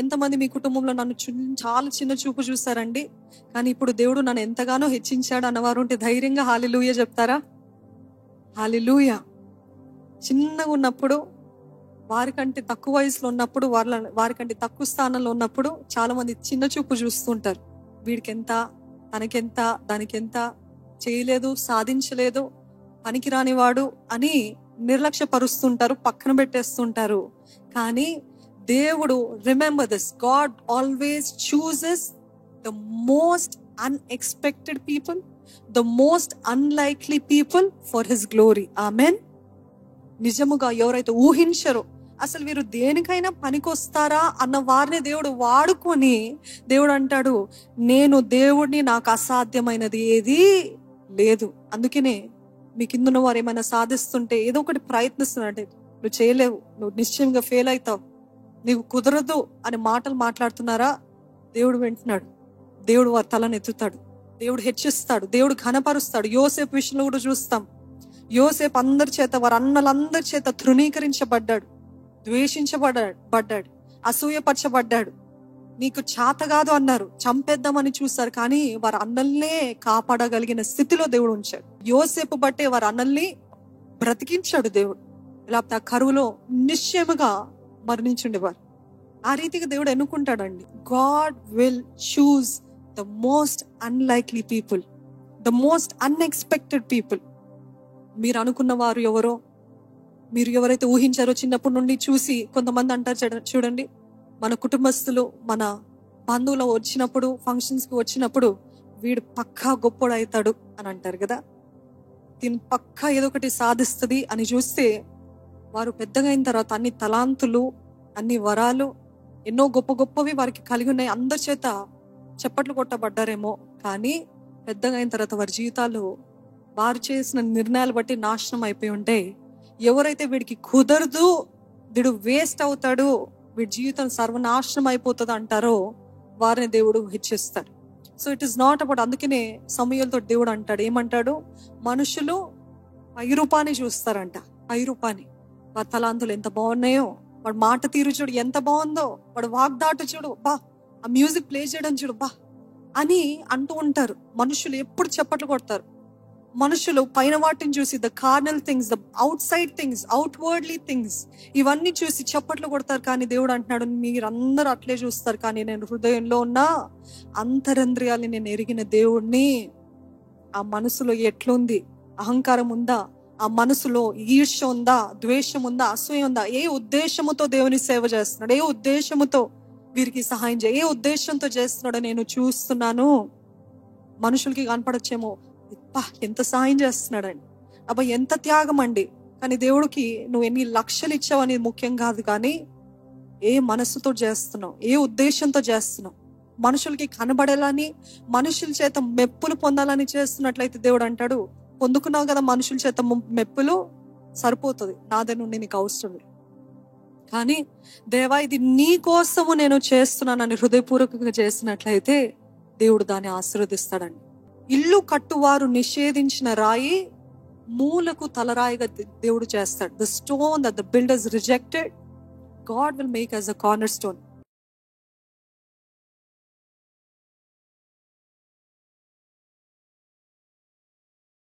ఎంతమంది మీ కుటుంబంలో నన్ను చాలా చిన్న చూపు చూస్తారండి, కానీ ఇప్పుడు దేవుడు నన్ను ఎంతగానో హెచ్చించాడు అన్నవారు ఉంటే ధైర్యంగా హల్లెలూయా చెప్తారా? హల్లెలూయా. చిన్నగా ఉన్నప్పుడు, వారికంటే తక్కువ వయసులో ఉన్నప్పుడు, వారికంటే తక్కువ స్థానంలో ఉన్నప్పుడు చాలా మంది చిన్న చూపు చూస్తుంటారు. వీడికెంత, తనకెంత, దానికెంత, చేయలేదు, సాధించలేదు, పనికిరానివాడు అని నిర్లక్ష్య పరుస్తుంటారు, పక్కన పెట్టేస్తుంటారు. కానీ దేవుడు, remember this, God always chooses the most unexpected people, the most unlikely people for his glory. Amen. నిజముగా ఎవరైతే ఊహించరో, అసలు వీరు దేనికైనా పనికొస్తారా అన్న వారిని దేవుడు వాడుకొని, దేవుడు అంటాడు, నేను దేవుడిని, నాకు అసాధ్యమైనది ఏది లేదు. అందుకనే మీ కిందున్న వారు ఏమైనా సాధిస్తుంటే ఏదో ఒకటి ప్రయత్నిస్తున్నారంటే, నువ్వు చేయలేవు, నువ్వు నిశ్చయంగా ఫెయిల్ అవుతావు, నీకు కుదరదు అని మాటలు మాట్లాడుతున్నారా? దేవుడు వింటున్నాడు. దేవుడు వారి తలను ఎత్తుతాడు, దేవుడు హెచ్చిస్తాడు, దేవుడు ఘనపరుస్తాడు. యోసేపు విషయంలో కూడా చూస్తాం. యోసేపు అందరి చేత, వారి అన్నలందరి చేత తృణీకరించబడ్డాడు, ద్వేషించబడ్డాడు, అసూయపరచబడ్డాడు. నీకు చేత కాదు అన్నారు, చంపేద్దామని చూస్తారు, కానీ వారి అన్నల్నే కాపాడగలిగిన స్థితిలో దేవుడు ఉంచాడు. యోసేపు బట్టే వారి అన్నల్ని బ్రతికించాడు దేవుడు. లేకపోతే ఆ కరువులో నిశ్చయముగా మరణించుండేవారు. ఆ రీతిగా దేవుడు ఎన్నుకుంటాడండి. God will choose the most unlikely people, the most unexpected people. మీరు అనుకున్న వారు ఎవరో, మీరు ఎవరైతే ఊహించారో, చిన్నప్పటి నుండి చూసి కొంతమంది అంటారు చూడండి, మన కుటుంబస్తులు, మన బంధువులు వచ్చినప్పుడు, ఫంక్షన్స్ కి వచ్చినప్పుడు, వీడు పక్కా గొప్పోడు అవుతాడు అని అంటారు కదా. దీని పక్కా ఏదో ఒకటి సాధిస్తుంది అని చూస్తే, వారు పెద్దగా అయిన తర్వాత అన్ని తలాంతులు, అన్ని వరాలు, ఎన్నో గొప్ప గొప్పవి వారికి కలిగి ఉన్నాయి. అందరి చేత చప్పట్లు కొట్టబడ్డారేమో, కానీ పెద్దగా అయిన తర్వాత వారి జీవితాలు వారు చేసిన నిర్ణయాలు బట్టి నాశనం అయిపోయి ఉంటాయి. ఎవరైతే వీడికి కుదరదు, వీడు వేస్ట్ అవుతాడు, వీడి జీవితం సర్వనాశనం అయిపోతుంది అంటారో, వారిని దేవుడు హెచ్చిస్తాడు. So it is not about. అందుకనే సమూయేలుతో దేవుడు అంటాడు, ఏమంటాడు, మనుషులు పై రూపాన్ని చూస్తారంట, పై రూపాన్ని. వాడి తలాంతులు ఎంత బాగున్నాయో, వాడు మాట తీరు చూడు ఎంత బాగుందో, వాడు వాగ్దాటు చూడు, బా, ఆ మ్యూజిక్ ప్లే చేయడం చూడు, బా అని అంటూ ఉంటారు. మనుషులు ఎప్పుడు చప్పట్లు కొడతారు. మనుషులు పైన వాటిని చూసి, the carnal things, the out side things, outwardly things, ఇవన్నీ చూసి చప్పట్లు కొడతారు. కానీ దేవుడు అంటున్నాడు, మీరందరూ అట్లే చూస్తారు, కానీ నేను హృదయంలో ఉన్న అంతరంద్రియాల్ని నేను ఎరిగిన దేవుణ్ణి. ఆ మనసులో ఎట్లుంది, అహంకారం ఉందా, ఆ మనసులో ఈర్ష్య ఉందా, ద్వేషం ఉందా, అసూయ ఉందా, ఏ ఉద్దేశముతో దేవుని సేవ చేస్తున్నాడు, ఏ ఉద్దేశముతో వీరికి సహాయం ఏ ఉద్దేశంతో చేస్తున్నాడో నేను చూస్తున్నాను. మనుషులకి కనపడచ్చేమో, ఎంత సహాయం చేస్తున్నాడండి, అబ్బా ఎంత త్యాగం అండి. కానీ దేవుడికి నువ్వు ఎన్ని లక్షలు ఇచ్చావు అనేది ముఖ్యం కాదు, కానీ ఏ మనసుతో చేస్తున్నావు, ఏ ఉద్దేశంతో చేస్తున్నావు. మనుషులకి కనబడేలాని, మనుషుల చేత మెప్పులు పొందాలని చేస్తున్నట్లయితే దేవుడు అంటాడు, పొందుకున్నావు కదా మనుషుల చేత మెప్పులు, సరిపోతుంది, నాదే నుండి నీకు అవసరం లేదు. కానీ దేవా ఇది నీ కోసము నేను చేస్తున్నానని హృదయపూర్వకంగా చేసినట్లయితే దేవుడు దాన్ని ఆశీర్వదిస్తాడండి. ఇల్లు కట్టువారు నిషేధించిన రాయి మూలకు తలరాయిగా దేవుడు చేస్తాడు. The stone that the builders rejected, God will make as a corner stone.